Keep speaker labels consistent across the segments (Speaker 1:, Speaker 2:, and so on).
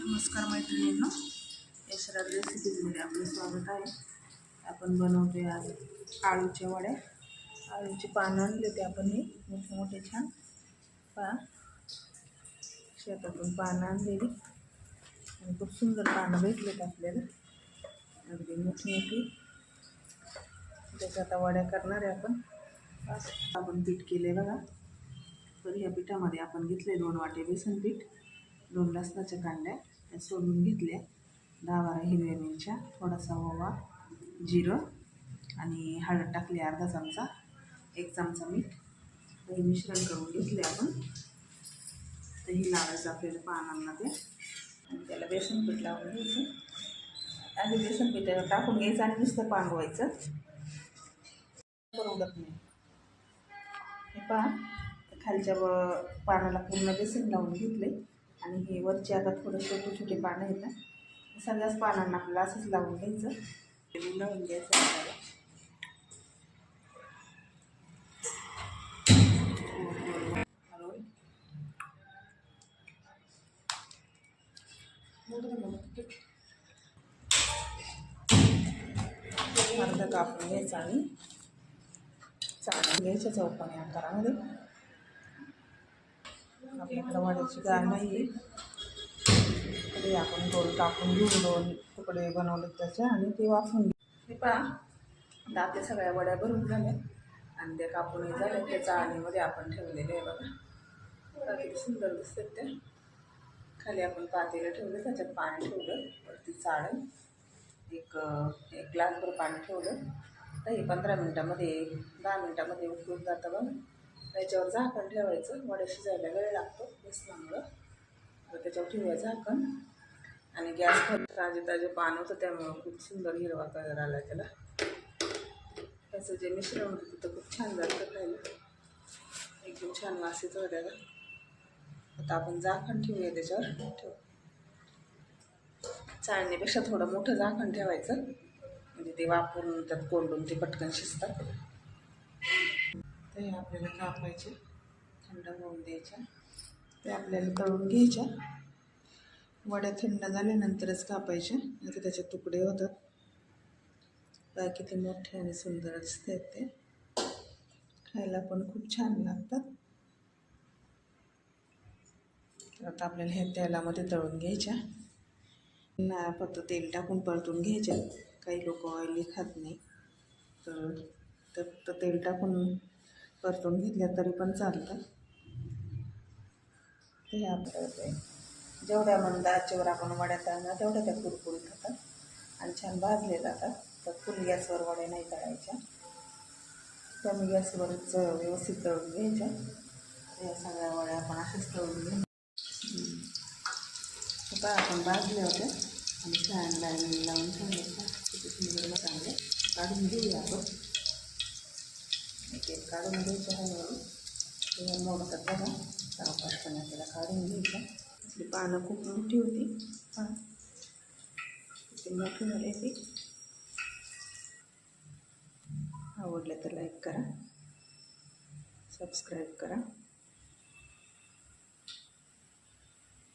Speaker 1: नमस्कार मैत्रिणींनो, यशराज रेसिपीजमध्ये आपलं स्वागत आहे. आपण बनवतोय आज आळूच्या वड्या. आळूची पानं आणले ते आपण हे मोठे मोठे छान शेतातून पानं आणलेली आणि खूप सुंदर पानं भेटलेत आपल्याला, अगदी मोठी मोठी. त्याच्या आता वड्या करणार आहे आपण पीठ केले बघा. तर ह्या पिठामध्ये आपण घेतले 2 वाटे बेसन पीठ, 2 लसणाच्या कांड्या त्या सोलून घेतल्या, 10-12 हिरव्या मिरच्या, थोडासा ओवा, जिरं आणि हळद टाकली अर्धा चमचा, 1 चमचा मीठ. हे मिश्रण करून घेतले आपण. तर ही लावायचं आपल्याला पानांना ते, आणि त्याला बेसन पीठ लावून घ्यायचं. आधी बेसन पीठ टाकून घ्यायचं आणि नुसतं पांगवायचं, परवडत नाही. हे पहा, खालच्या पानाला पूर्ण बेसन लावून घेतले आणि हे वरचे आता थोडे छोटे छोटे पानं येतात. सगळ्याच पानांना आपल्याला असंच लावून घ्यायचं, लावून घ्यायचं आपल्याला. अर्धा कापून घ्यायचा आणि चाळून घ्यायच्या चौकोनी आकारामध्ये. आपल्याकडे वड्याची गाळ नाही, तरी आपण गोल टाकून घेऊन 2 तुकडे बनवले त्याचे आणि ते वाफवून घेऊ. हे पहा, आता आपल्या सगळ्या वड्या भरून झाल्या आणि त्या कापूनही झाल्या. त्या चाळणीमध्ये आपण ठेवलेले आहे बघा, किती सुंदर दिसतात त्या. खाली आपण पातेलं ठेवलं, त्याच्यात पाणी ठेवलं, वरती चाळण एक ग्लासभर पाणी ठेवलं. तर हे 15 मिनटामध्ये 10 मिनटामध्ये उकळून जातं बघ. त्याच्यावर झाकण ठेवायचं, वड्या शिजायला वेळ लागतो बेसनामुळं. तर त्याच्यावर ठेवूया झाकण आणि गॅस ताजे पान होतं त्यामुळं खूप सुंदर हिरवा कलर आला त्याला. त्याचं जे मिश्रण होतं तिथं खूप छान जातं खायला, एकदम छान वास येतो त्याला. आता आपण झाकण ठेवूया त्याच्यावर. चाळणीपेक्षा थोडं मोठं झाकण ठेवायचं, म्हणजे ते वापरून त्यात कोंडून ते पटकन शिजतात. ते आपल्याला कापायचे, थंड होऊन द्यायच्या. ते आपल्याला तळून घ्यायच्या. वड्या थंड झाल्यानंतरच कापायचे, नाही तर त्याचे तुकडे होतात. बाकी ते मोठे आणि सुंदर दिसतात, ते खायला पण खूप छान लागतात. आता आपल्याला हे तेलामध्ये तळून घ्यायच्या. फक्त तेल टाकून परतून घ्यायच्या. काही लोक ऑइली खात नाही, तर फक्त तेल टाकून परतून घेतल्या तरी पण चालतं. ते आपल्याला जेवढ्या मंद आचेवर आपण वड्या तळणार तेवढ्या त्या कुरकुरीत होतात आणि छान भाजले जातात. तर फुल गॅसवर वड्या नाही तळायच्या, कमी गॅसवरच व्यवस्थित तळून घ्यायच्या. या सगळ्या वड्या आपण अशाच तळून घेऊ. आता आपण भाजले होते आणि छान लाईन लावून ठेवले. किती सुंदर मसाले काढून घेऊया आपण. एक काढून घ्यायचं हळूहळू, तेव्हा मोडतात बघा. सावकाशपणे आपल्याला काढून घ्यायचं. आपली पानं खूप मोठी होती, किती मोठी झाली ती. आवडलं तर लाईक करा, सबस्क्राईब करा.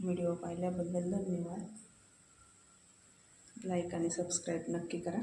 Speaker 1: व्हिडिओ पाहिल्याबद्दल धन्यवाद. लाईक आणि सबस्क्राईब नक्की करा.